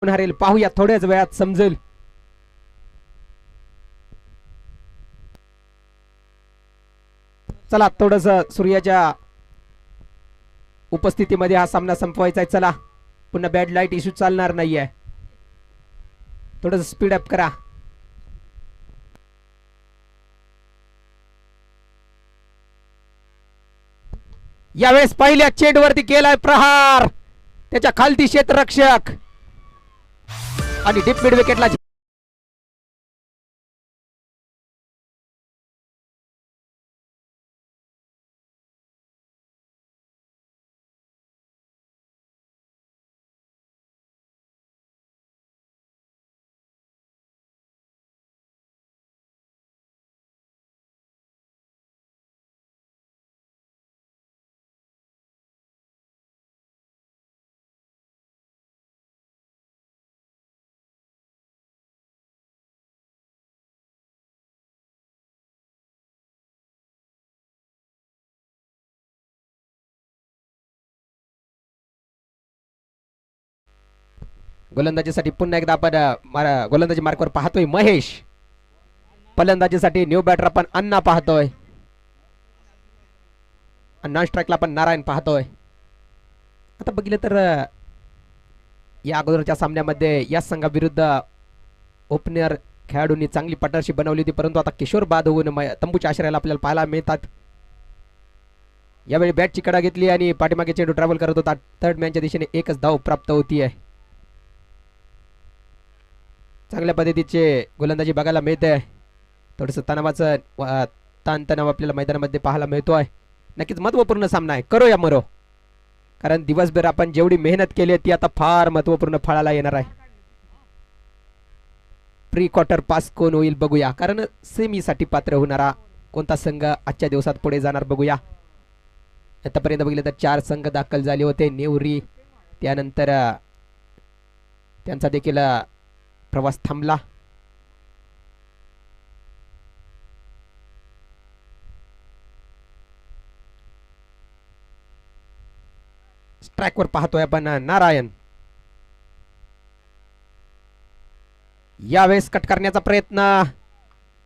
हरेल पाहूया थोड्याच वेळात समजेल. चला थोडस सूर्याच्या उपस्थितीमध्ये हा सामना संपवायचा आहे. चला पुन्हा बॅड लाईट इश्यू चालणार नाहीये. थोडस स्पीड अप करा. यावेळेस पहिल्या चेंडूवरती केलाय प्रहार. त्याच्या खालती क्षेत्ररक्षक आणि डीप मिड विकेटला गोलंदाजीसाठी पुन्हा एकदा आपण गोलंदाजी मार्कवर पाहतोय महेश. फलंदाजीसाठी न्यू बॅटर आपण अण्णा पाहतोय. नॉन स्ट्राईकला आपण नारायण पाहतोय. आता बघितलं तर या अगोदरच्या सामन्यामध्ये या संघाविरुद्ध ओपनर खेळाडूंनी चांगली पार्टनरशिप बनवली होती, परंतु आता किशोर बाद होऊन तंबूच्या आश्रयाला आपल्याला पाहायला मिळतात. यावेळी बॅटची कडा घेतली आणि पाठीमागे चेंडू ट्रॅव्हल करत होता. थर्ड मॅनच्या दिशेने एकच धाव प्राप्त होतीये. चांगल्या पद्धतीचे गोलंदाजी बघायला मिळते. थोडंसं तणावाचं ताणतणाव आपल्याला मैदानामध्ये पाहायला मिळतोय. नक्कीच महत्त्वपूर्ण सामना आहे. करो या मरो, कारण दिवसभर आपण जेवढी मेहनत केली ती आता फार महत्त्वपूर्ण फळाला येणार आहे. प्री क्वार्टर पास कोण होईल बघूया, कारण सेमीसाठी पात्र होणारा कोणता संघ आजच्या दिवसात पुढे जाणार बघूया. आतापर्यंत बघितलं तर 4 संघ दाखल झाले होते. नेवरी त्यानंतर त्यांचा देखील प्रवास थांबला. स्ट्राईकवर पाहतोय आपण नारायण. यावेळेस कट करण्याचा प्रयत्न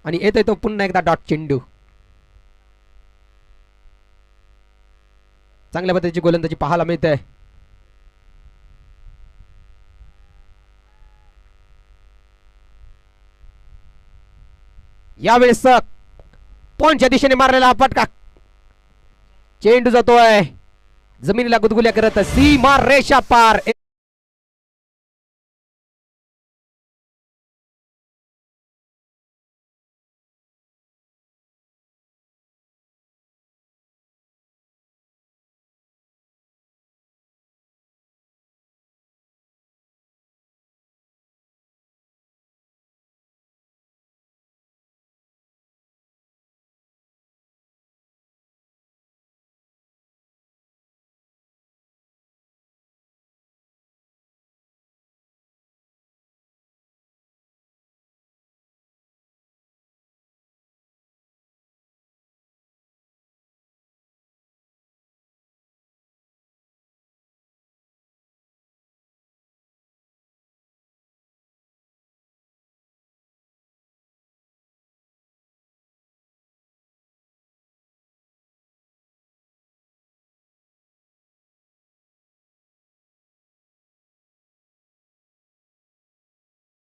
आणि येतोय तो पुन्हा एकदा डॉट चेंडू. चांगल्या पद्धतीची गोलंदाजी पाहायला मिळते. यावेळेस पॉइंटच्या दिशेने मारलेला हा फटका. चेंडू जातोय जमिनीला गुदगुल्या करत सीमा रेषा पार.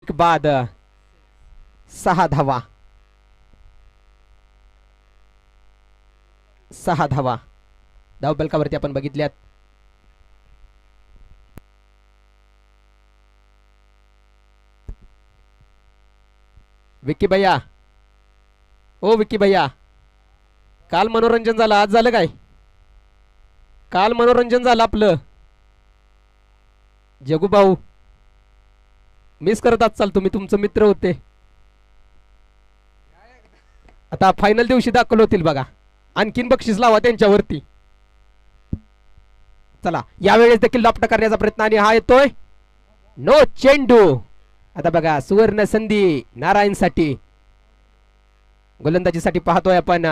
बाद 6 धावा. 6 धावा धावबलकावरती आपण बघितल्यात. विक्की भैया, ओ विक्की भैया, काल मनोरंजन झालं, आज झालं काय? काल मनोरंजन झालं आपलं. जगू भाऊ मिस करत चाल, तुम्ही तुमचे मित्र होते. आता फायनल दिवशी दाखल होतील बघा. आणखीन बक्षीस लावा त्यांच्यावरती. चला यावेळेस देखील लपट करण्याचा प्रयत्न आणि हा येतोय नो चेंडू. आता बघा सुवर्ण संधी नारायण साठी. गोलंदाजीसाठी पाहतोय आपण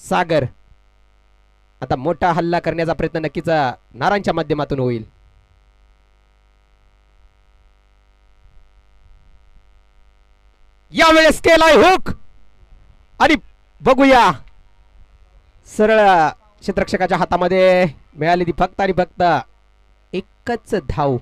सागर. आता मोठा हल्ला करण्याचा प्रयत्न नक्कीच नारायणच्या माध्यमातून होईल. यावेळेस केलाय हुक आणि बघूया सरळ क्षेत्ररक्षकाच्या हातामध्ये मिळाली ती फक्त आणि फक्त एकच धाव.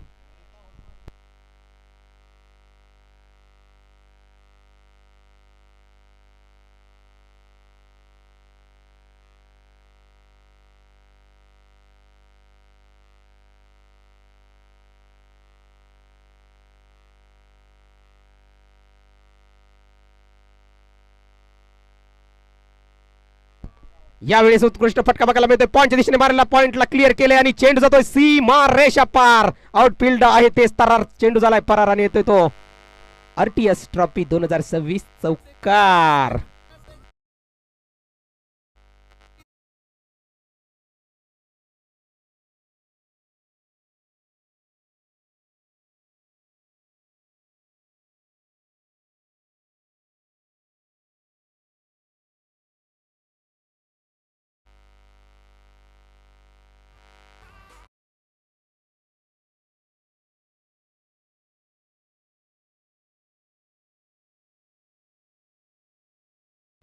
यावेळेस उत्कृष्ट फटका बघायला मिळतोय. पॉईंटच्या दिशेने मारलेला पॉईंटला क्लिअर केले आणि चेंडू जातोय सीमा रेषा पार. आउटफील्ड आहे ते तरार चेंडू झालाय परार आणि येतोय तो आरटीएस ट्रॉफी 2026 चौकार.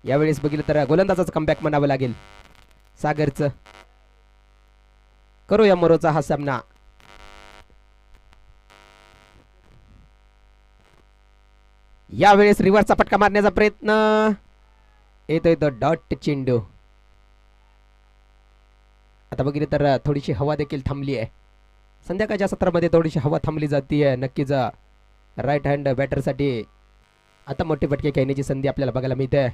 यावेळेस बघितलं तर गोलंदाजाचं कमबॅक म्हणावं लागेल सागरचं. करूया मोरोचा हा सामना. यावेळेस रिव्हर्सचा फटका मारण्याचा प्रयत्न येतोय तो डॉट चेंडू. आता बघितलं तर थोडीशी हवा देखील थांबली आहे. संध्याकाळच्या सत्रामध्ये थोडीशी हवा थांबली जाते. नक्कीच राईट हँड बॅटरसाठी आता मोठे फटके खेळण्याची संधी आपल्याला बघायला मिळते.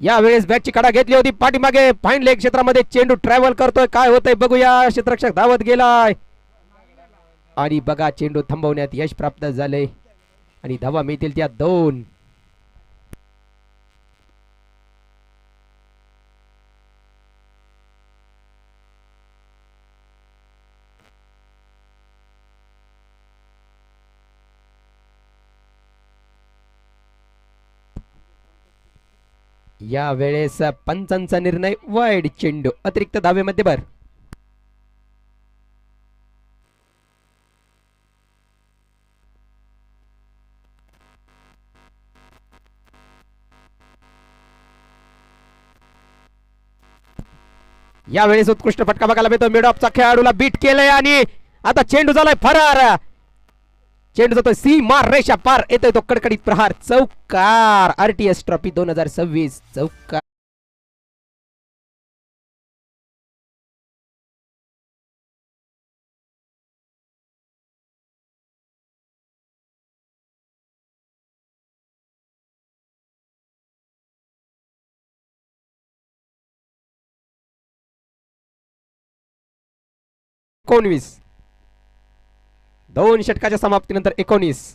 यावेळेस बॅटची कडा घेतली होती पाठीमागे फाईन लेग क्षेत्रामध्ये चेंडू ट्रॅव्हल करतोय. काय होतंय बघूया. क्षेत्ररक्षक धावत गेलाय आणि बघा चेंडू थांबवण्यात यश प्राप्त झाले आणि धावा मिळतील त्या 2. या वेळेस पंचांचा निर्णय वाईड चेंडू अतिरिक्त धावेमध्ये भर. यावेळेस उत्कृष्ट फटका बघायला मिळतो. मिड ऑफचा खेळाडूला बीट केलंय आणि आता चेंडू झालाय फरार. चेंडू जातोय सीमा रेषा पार. येतोय तो कडकडीत प्रहार चौकार. आरटीएस ट्रॉफी 2026 चौकार. एकोणवीस 2 षटकाच्या समाप्तीनंतर 19.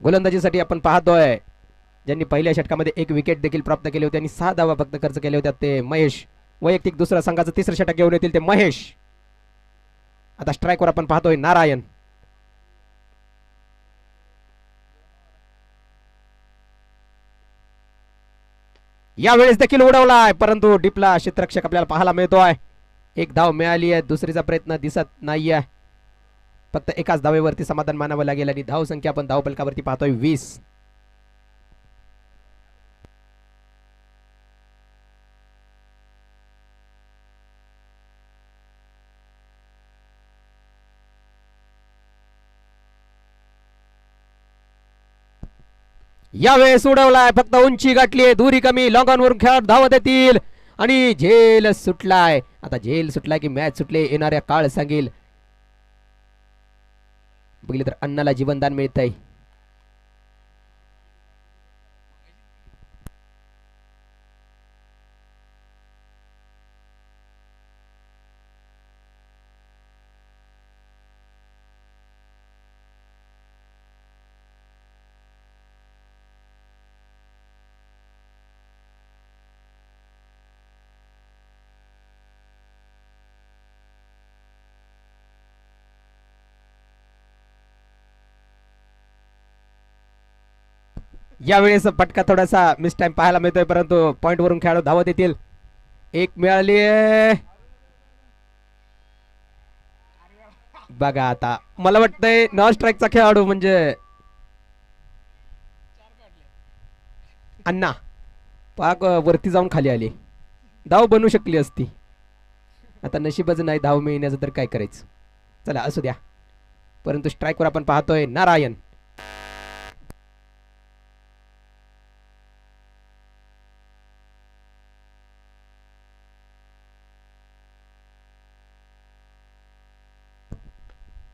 गोलंदाजीसाठी आपण पाहतोय ज्यांनी पहिल्या षटकामध्ये 1 विकेट देखील प्राप्त केले होते आणि 6 धावा फक्त खर्च केले होते ते महेश. वैयक्तिक दुसऱ्या संघाचं 3रं षटक घेऊन येतील ते महेश. आता स्ट्राईकवर आपण पाहतोय नारायण. यावेळेस देखील उडवलाय परंतु डिपला क्षेत्ररक्षक आपल्याला पाहायला मिळतोय. 1 धाव मिळाली आहे. दुसरीचा प्रयत्न दिसत नाहीये. फक्त एकाच धावेवरती समाधान मानावं लागेल आणि धाव संख्या आपण धावफलकावरती पाहतोय 20. यावेळेस उडवलाय फक्त उंची गाठली. दुरी कमी. लॉंग ऑन वरून खेळाडू धावत येतील आणि झेल सुटलाय. आता झेल सुटलाय की मॅच सुटले येणाऱ्या काळ सांगेल. बघितलं तर अण्णाला जीवनदान मिळतंय. यावेळेस फटका थोडासा मिस टाइम पाहायला मिळतोय, परंतु पॉइंट वरून खेळाडू धावत येतील. एक मिळाली. बघा आता मला वाटतंय नॉन स्ट्राईकचा खेळाडू म्हणजे अण्णा पाक वरती जाऊन खाली आली. धाव बनवू शकली असती. आता नशीबच नाही धाव मिळण्याचं, तर काय करायचं. चला असू द्या. परंतु स्ट्राईकवर आपण पाहतोय नारायण.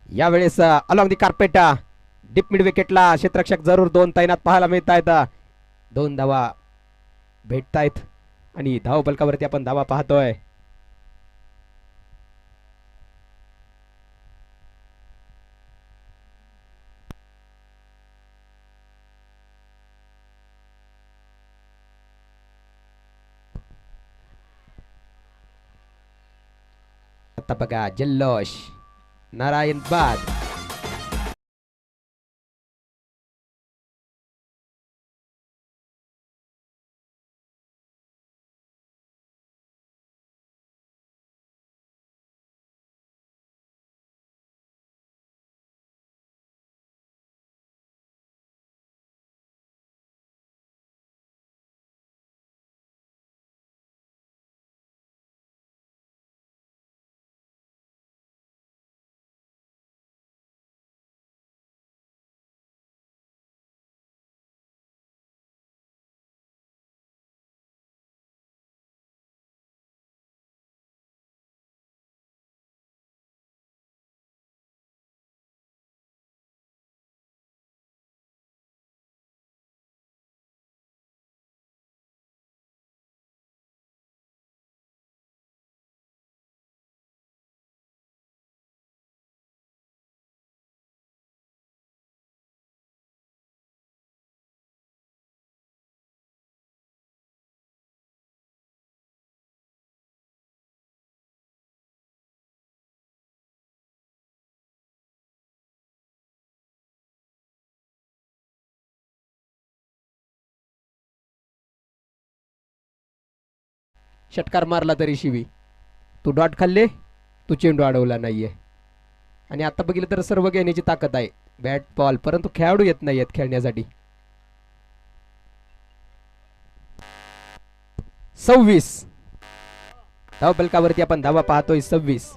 यावेळेस along the carpet deep mid विकेटला क्षेत्ररक्षक जरूर दोन तैनात पाहायला मिळत आहेत. दोन धावा भेटतायत आणि धाव बलकावरती आपण धावा पाहतोय. आता बघा जल्लोष. नारायण बाद. षटकार मारला तरी शिवी. तू डॉट खाल्ले, तू चेंडू अडवला नाहीये. आणि आता बघितलं तर सर्व घेण्याची ताकद आहे बॅट बॉल, परंतु खेळाडू येत नाहीयेत खेळण्यासाठी. 26 धाव बलकावरती आपण धावा पाहतोय. 26.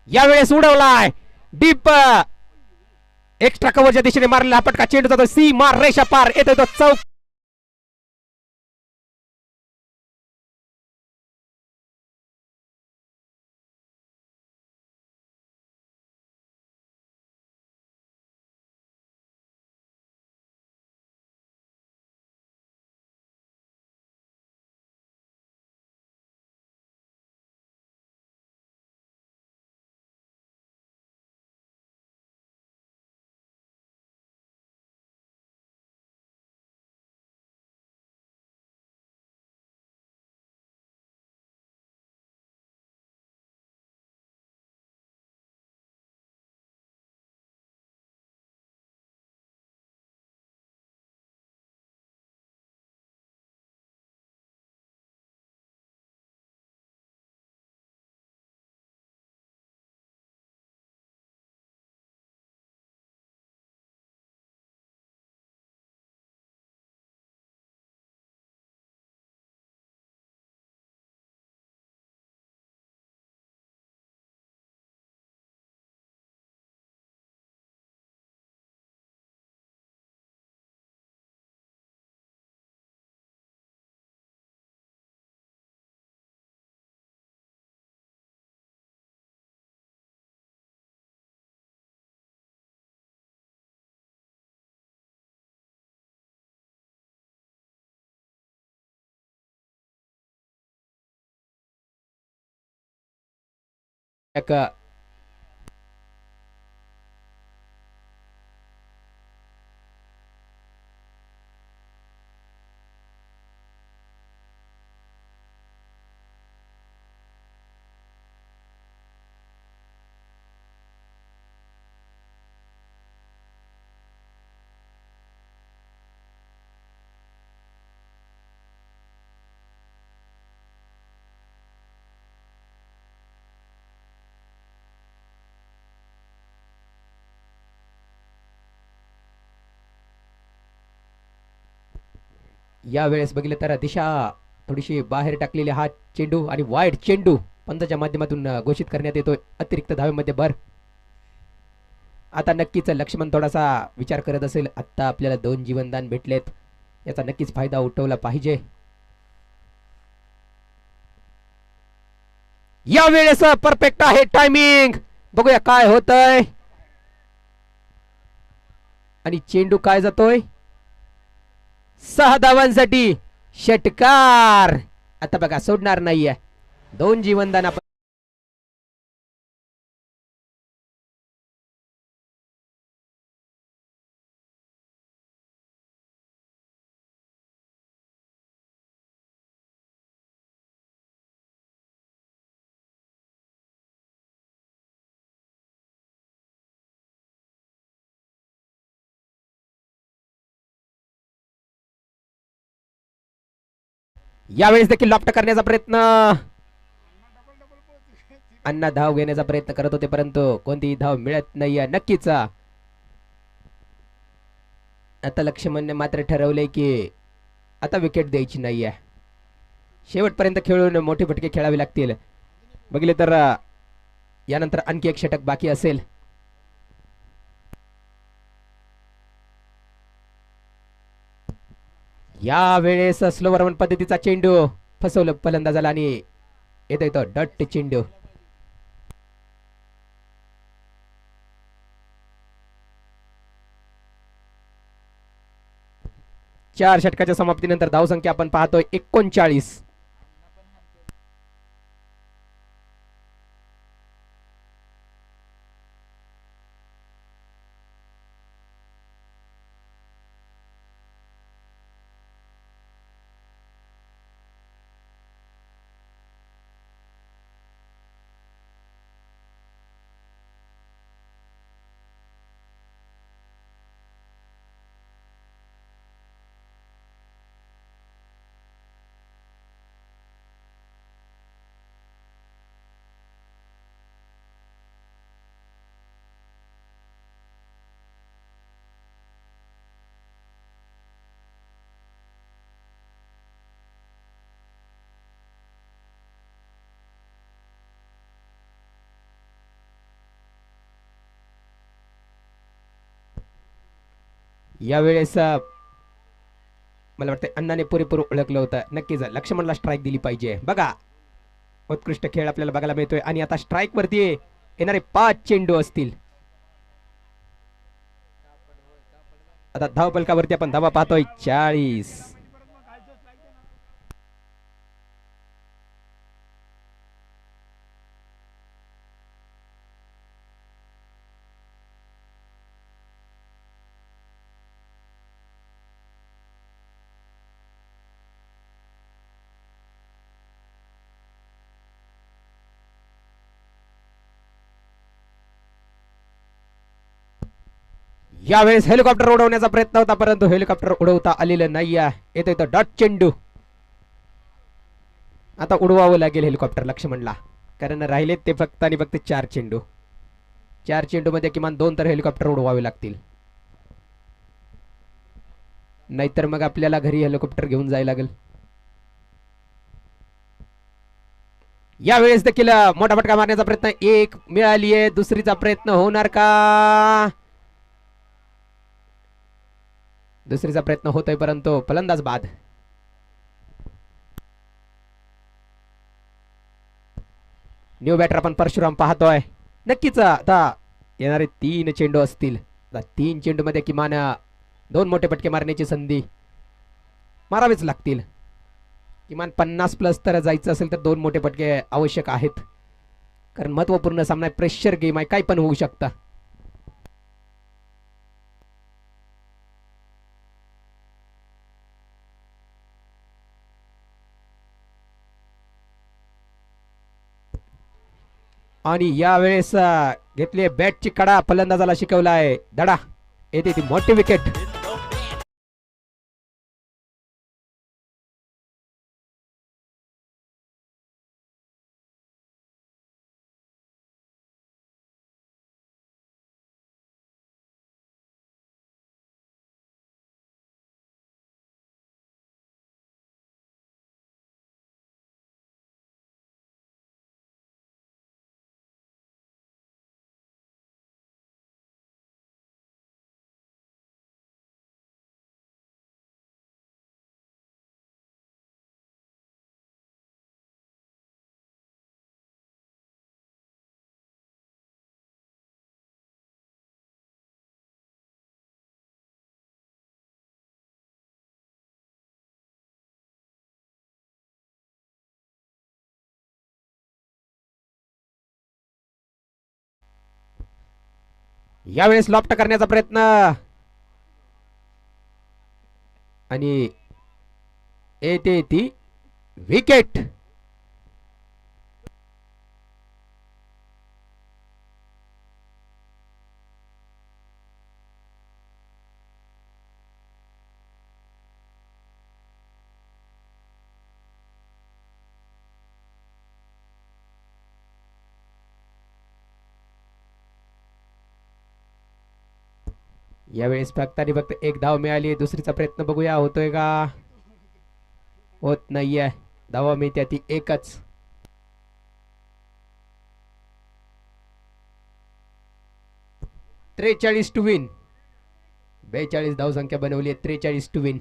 यावेळेस उडवलाय डीप. एक्स्ट्रा कव्हरच्या दिशेने मारलेला पटका चेंडू जातो सी मार रेषा पार येतो तो चौक. एक या वेळेस बघितलं तर दिशा थोडीशी बाहेर टाकलेली हा चेंडू आणि वाईड चेंडू पंचाच्या माध्यमातून घोषित करण्यात येतोय अतिरिक्त धावेमध्ये भर. आता नक्कीच लक्ष्मण थोडासा विचार करत असेल, आता आपल्याला 2 जीवनदान भेटलेत, याचा नक्कीच फायदा उठवला पाहिजे. या वेळेस परफेक्ट आहे टायमिंग. बघूया काय होतंय. आणि चेंडू काय जातोय 6 धावांसाठी. षटकार. आता बघा सोडणार नाहीये. 2 जीवनदान आपण यावेळेस देखील लॉफ्ट करण्याचा प्रयत्न. अण्णा धाव घेण्याचा प्रयत्न करत होते परंतु कोणतीही धाव मिळत नाहीये. नक्कीच आता लक्ष्मणने मात्र ठरवलंय की आता विकेट द्यायची नाहीये. शेवटपर्यंत खेळून मोठे फटके खेळावे लागतील. बघितले तर यानंतर आणखी एक षटक बाकी असेल. या वेळेस स्लोवर वन पद्धतीचा चेंडू फसवलं फलंदाजाला आणि येतो डट चेंडू. चार षटकाच्या समाप्तीनंतर धावसंख्या आपण पाहतोय 39. यावेळेस मला वाटतं अण्णाने पुरेपूर ओळखलं होतं. नक्कीच लक्ष्मणला स्ट्राईक दिली पाहिजे. बघा उत्कृष्ट खेळ आपल्याला बघायला मिळतोय आणि आता स्ट्राईक वरती येणारे 5 चेंडू असतील. आता धाव फलकावरती आपण धावा पाहतोय 40. यावेळेस हेलिकॉप्टर उडवण्याचा प्रयत्न होता परंतु हेलिकॉप्टर उडवता आलेलं नाही. येतो तो डॉट चेंडू. आता उडवावं लागेल हेलिकॉप्टर लक्ष्मणला, कारण राहिलेत ते फक्त आणि फक्त 4 चेंडू. 4 चेंडू मध्ये किमान 2 तर हेलिकॉप्टर उडवावे लागतील, नाहीतर मग आपल्याला घरी हेलिकॉप्टर घेऊन जायला लागेल. यावेळेस देखील मोठा फटका मारण्याचा प्रयत्न. एक मिळाली आहे. दुसरीचा प्रयत्न होणार का. दुसरीचा प्रयत्न होतोय परंतु फलंदाज बाद. न्यू बॅटर आपण परशुराम पाहतोय. नक्कीच आता येणारे 3 चेंडू असतील. 3 चेंडू मध्ये किमान 2 मोठे फटके मारण्याची संधी मारावेच लागतील. किमान 50 प्लस तर जायचं असेल तर 2 मोठे फटके आवश्यक आहेत. कारण महत्वपूर्ण सामना, प्रेशर गेम आहे, काय पण होऊ शकतं. आणि यावेळेस घेतली बॅटची कडा, फलंदाजाला शिकवला आहे धडा. येते ती मोठी विकेट. यावेळेस लॉफ्ट करण्याचा प्रयत्न आणि येते ती विकेट. यावेळेस फक्त आणि फक्त एक धाव मिळाली. दुसरीचा प्रयत्न बघूया होतोय का. होत नाहीये. धावा मिळते ती एकच. 43 टू विन. 42 धावसंख्या बनवली आहे. 43 टू विन.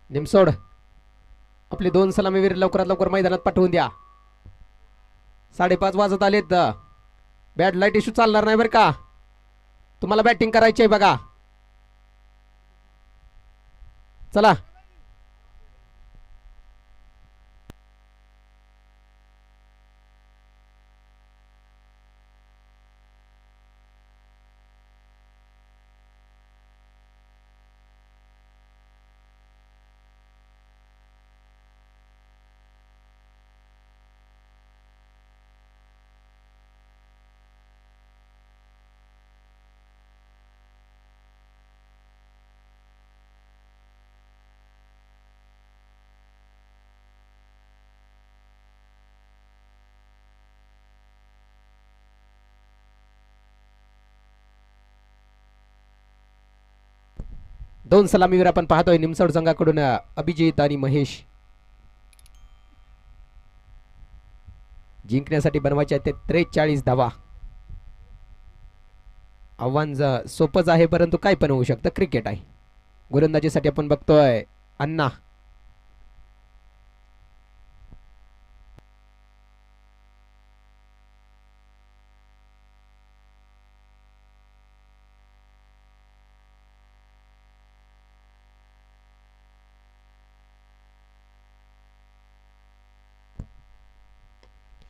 निमसोड आपले 2 सलामीवीर लवकरात लवकर मैदानात पाठवून द्या. 5:30 वाजत आलेत. बॅट लाईट इश्यू चालणार नाही बरं का. तुम्हाला बॅटिंग करायची आहे बघा. चला. दोन सलामीवीर आपण पाहतोय निमसोड संघाकडून अभिजित आणि महेश. जिंकण्यासाठी बनवायचे आहेत ते 43 धावा. आव्हान सोपंच आहे परंतु काय पण होऊ शकतं. क्रिकेट आहे. गोलंदाजीसाठी आपण बघतोय अण्णा.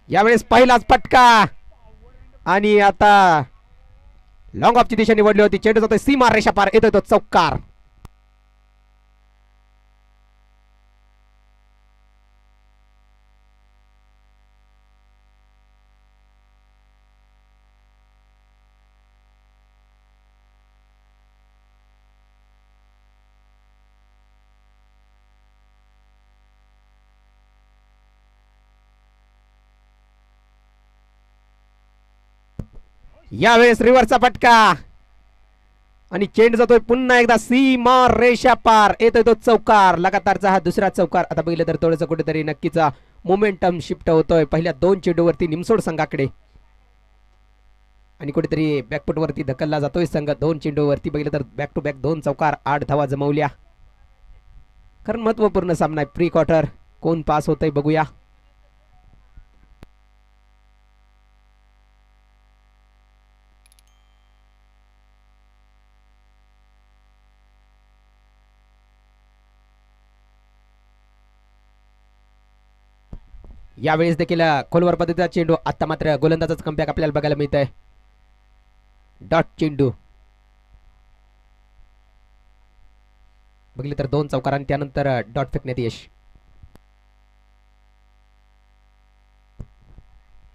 यावेळेस पहिलाच फटका आणि आता लॉंग ऑफची दिशा निवडली होती. चेंडू जातोय सीमा रेषा पार, येतोय तो चौकार. यावेळेस रिव्हर्सचा फटका आणि चेंडू जातोय पुन्हा एकदा सीमा रेषा पार, येतोय तो चौकार. लगातारचा हा दुसरा चौकार. आता बघितलं तर थोडंसं कुठेतरी नक्कीच मोमेंटम शिफ्ट होतोय पहिल्या 2 चेंडूवरती निमसोड संघाकडे आणि कुठेतरी बॅकफुट वरती धकलला जातोय संघ. 2 चेंडूवरती बघितलं तर बॅक टू बॅक 2 चौकार, 8 धावा जमवल्या. कारण महत्वपूर्ण सामना आहे. प्री क्वार्टर कोण पास होतंय बघूया. यावेळेस देखील खोलवर पद्धतीचा चेंडू. आता मात्र गोलंदाजाचा कमबॅक आपल्याला बघायला मिळत आहे. डॉट चेंडू बघितले तर 2 चौकार आणि त्यानंतर डॉट फेकण्यात यश.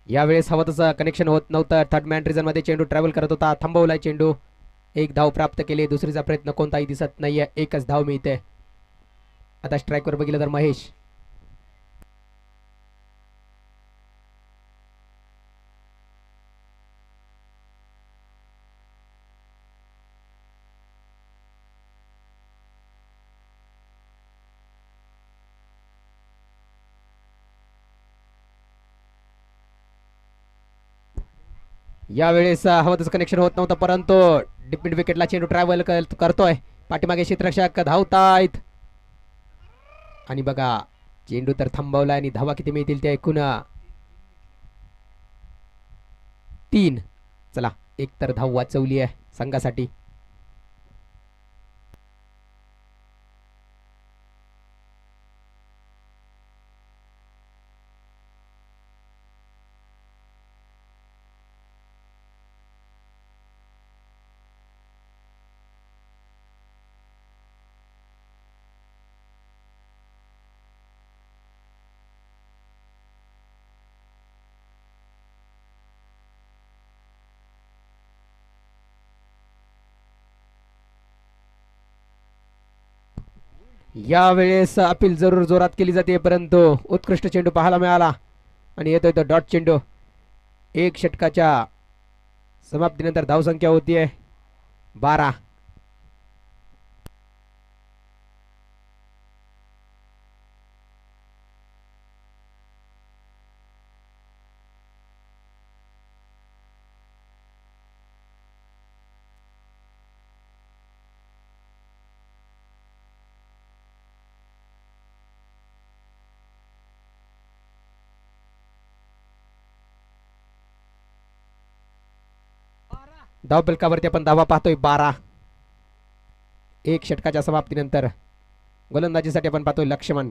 यावेळेस हवं कनेक्शन होत नव्हतं. थर्ड मॅन रिझन मध्ये चेंडू ट्रॅव्हल करत होता. थांबवलाय चेंडू. 1 धाव प्राप्त केली. दुसरीचा प्रयत्न कोणताही दिसत नाहीये. 1च धाव मिळते. आता स्ट्राईकवर बघितलं तर महेश. यावेळेस हवं तसं कनेक्शन होत नव्हतं, परंतु डिपिट विकेटला चेंडू ट्रॅव्हल करतोय. पाठीमागे क्षेत्ररक्षक धावतायत आणि बघा चेंडू तर थांबवला आणि धावा किती मिळतील ते ऐकून 3. चला, एक तर धाव वाचवली आहे संघासाठी. यावेळेस अपील जरूर जोरात केली जाते, परंतु उत्कृष्ट चेंडू पाहायला मिळाला आणि येतोय तो डॉट चेंडू. 1 षटकाच्या समाप्तीनंतर धावसंख्या होतीये 12. धाव फलकावरती आपण धावा पाहतोय 12. 1 षटकाच्या समाप्तीनंतर गोलंदाजीसाठी आपण पाहतोय लक्ष्मण.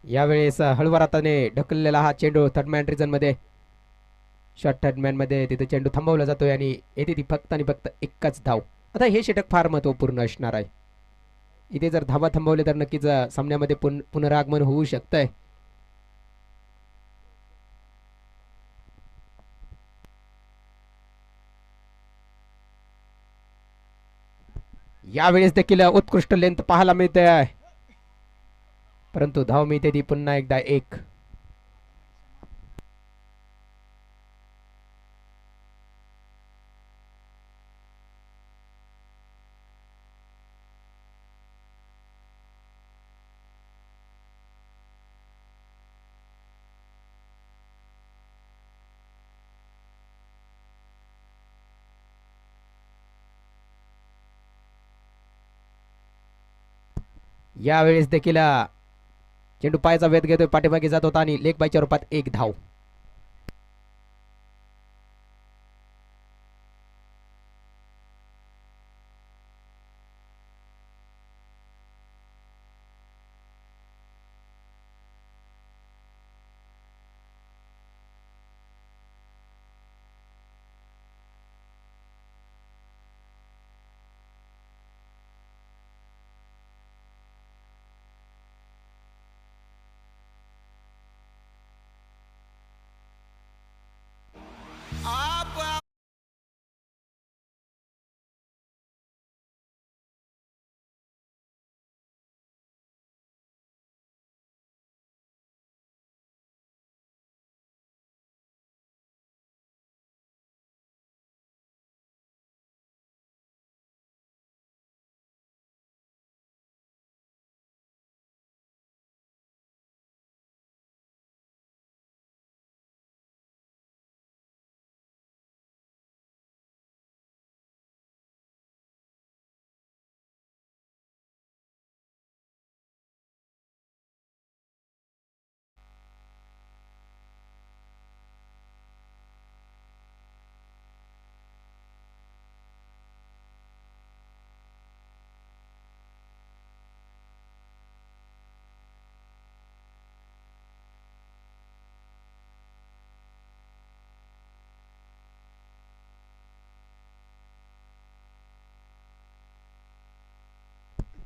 यावेळेस हळूवार हाताने ढकललेला हा चेंडू थर्ड मॅन रिजन मध्ये शॉर्ट थर्ड मॅन मध्ये तिथे चेंडू थांबवला जातोय आणि येथे ती फक्त आणि फक्त 1च धाव. आता हे षटक फार महत्वपूर्ण असणार आहे. इथे जर धावा थांबवले तर नक्कीच सामन्यामध्ये पुनरागमन होऊ शकतंय. यावेळेस देखील उत्कृष्ट लेंथ पाहायला मिळते आहे, परंतु धाव मिळते ती पुन्हा एकदा 1. यावेळेस देखील चेंडू पायाचा वेध घेतोय, पाठीमागे जात होता आणि लेग बायच्या रूपात एक धाव.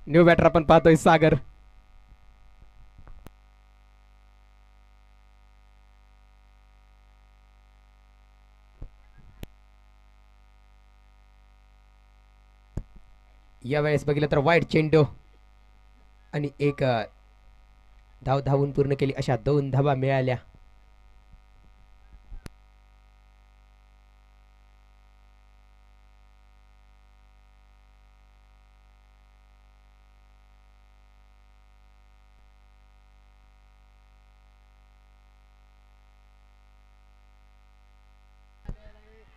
न्यू बॅटर आपण पाहतोय सागर. यावेळेस बघितलं तर वाईट चेंडू आणि एक धाव धावून पूर्ण केली, अशा 2 धावा मिळाल्या.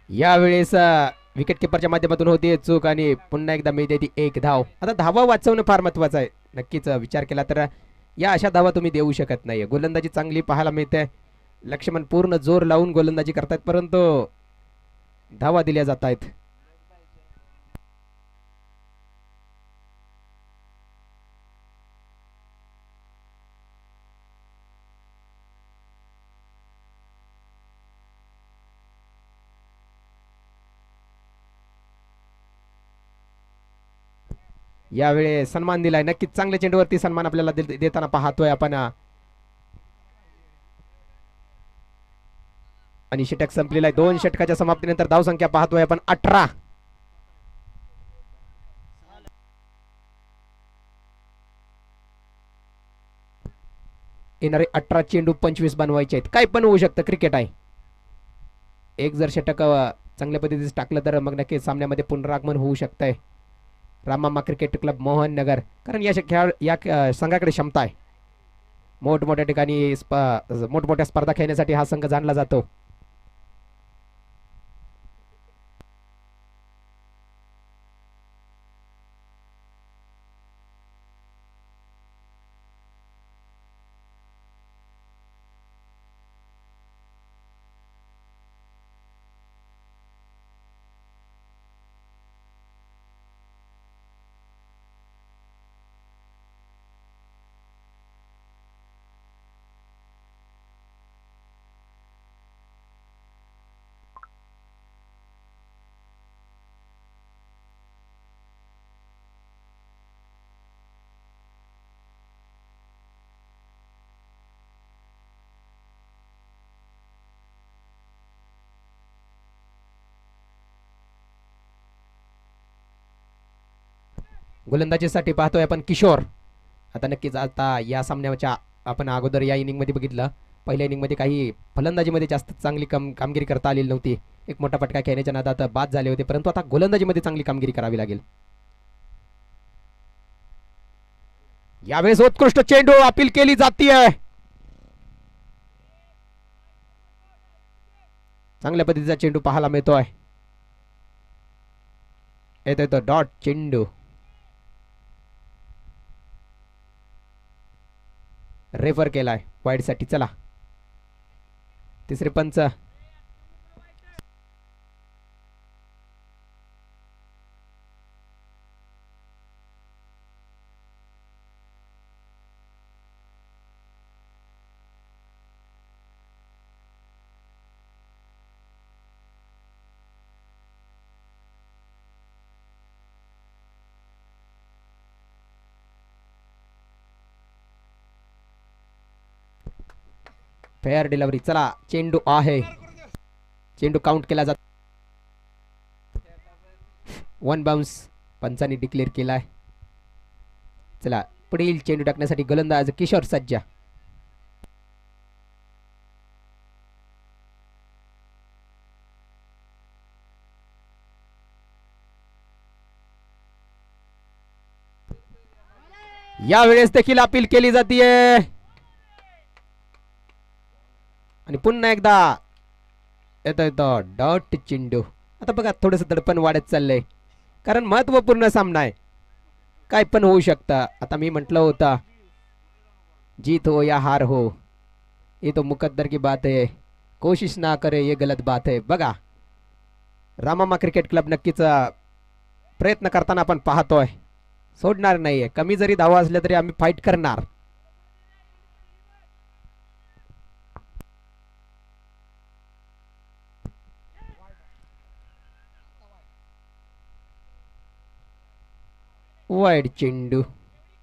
यावेळेस विकेट किपरच्या माध्यमातून होती चूक आणि पुन्हा एकदा मिळते ती एक धाव. आता धावा वाचवणं फार महत्वाचं आहे. नक्कीच विचार केला तर या अशा धावा तुम्ही देऊ शकत नाही. गोलंदाजी चांगली पाहायला मिळते, लक्ष्मण पूर्ण जोर लावून गोलंदाजी करतायत, परंतु धावा दिल्या जात आहेत. यावेळी सन्मान दिलाय, नक्कीच चांगल्या चेंडूवरती सन्मान आपल्याला देताना पाहतोय आपण. आणि षटक संपलेला आहे. 2 षटकाच्या समाप्तीनंतर धावसंख्या पाहतोय आपण 18. येणारे 18 चेंडू 25 बनवायचे आहेत. काय पण होऊ शकतं, क्रिकेट आहे. एक जर षटक चांगल्या पद्धतीने टाकलं तर मग नक्कीच सामन्यामध्ये पुनरागमन होऊ शकतंय रामामा क्रिकेट क्लब मोहननगर, कारण या संघाकडे क्षमता आहे. मोठमोठ्या ठिकाणी मोठमोठ्या स्पर्धा खेळण्यासाठी हा संघ जाणला जातो. गोलंदाजीसाठी पाहतोय आपण किशोर. आता नक्कीच आता या सामन्याच्या आपण अगोदर या इनिंगमध्ये बघितलं, पहिल्या इनिंगमध्ये काही फलंदाजीमध्ये जास्त चांगली कामगिरी करता आलेली नव्हती. एक मोठा फटका खेळण्याच्या नादात बाद झाले होते, परंतु आता गोलंदाजीमध्ये चांगली कामगिरी करावी लागेल. यावेळेस उत्कृष्ट चेंडू अपील केली जातीये. चांगल्या पद्धतीचा चेंडू पाहायला मिळतोय. येतोय तो डॉट चेंडू. रेफर केलाय वाईडसाठी. चला तिसरे पंच. Fair delivery. चला चेंडू आहे, चेंडू काउंट केला जातो. 1 बाउन्स पंचांनी डिक्लेअर केलाय. चला पुढील चेंडू टाकण्यासाठी गोलंदाज किशोर सज्जा. यावेळेस देखील अपील केली जातीये आणि पुन्हा एकदा येतो डॉट चेंडू. आता बघा थोडस दडपण वाढत चाललंय, कारण महत्वपूर्ण सामना आहे, काय पण होऊ शकतं. आता मी म्हटलं होतं जीत हो या हार हो, ये तो मुकद्दर की बात है, कोशिश ना करे ये गलत बात है. बघा रामामा क्रिकेट क्लब नक्कीच प्रयत्न करताना आपण पाहतोय, सोडणार नाहीये. कमी जरी धावा असल्या तरी आम्ही फाईट करणार. वाईड चेंडू,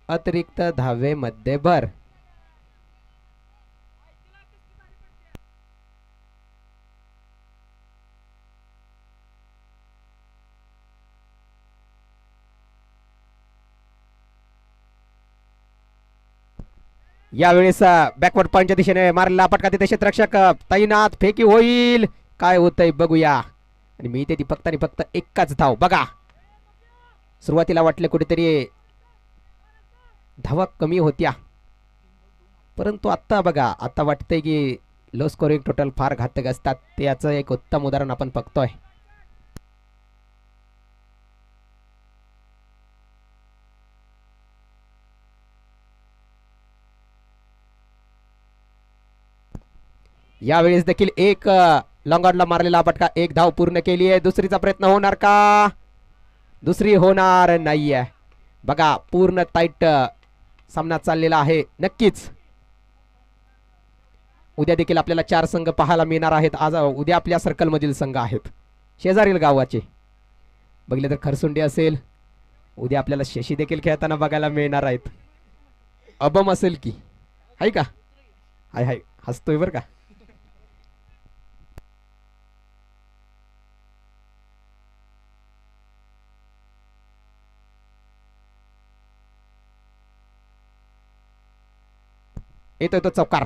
अतिरिक्त धावेमध्ये भर. यावेळेस बॅकवर्ड पॉइंटच्या दिशेने मारलेला फटका, तिथे क्षेत्ररक्षक तैनात, फेकी होईल. काय होतंय बघूया. आणि मी ते फक्त आणि फक्त एकच धाव. बघा सुरुवातीला वाटले कुठेतरी धावा कमी होत्या, परंतु आता बघा आता वाटतंय की लो स्कोरिंग टोटल फार घातक असतात. त्याचं एक उत्तम उदाहरण आपण बघतोय. यावेळेस देखील एक लॉंग ऑनला मारलेला फटका, एक धाव पूर्ण केली आहे. दुसरीचा प्रयत्न होणार का? दुसरी होणार नाहीये. बघा पूर्ण टाईट सामना चाललेला आहे. नक्कीच उद्या देखील आपल्याला 4 संघ पाहायला मिळणार आहेत. आज उद्या आपल्या सर्कल मधील संघ आहेत, शेजारील गावाचे. बघितले तर खरसुंडी असेल, उद्या आपल्याला शशी देखील खेळताना बघायला मिळणार आहेत. अबम असेल की, हाय का? हाय हाय, हसतोय बर का. येतोय तो चौकार.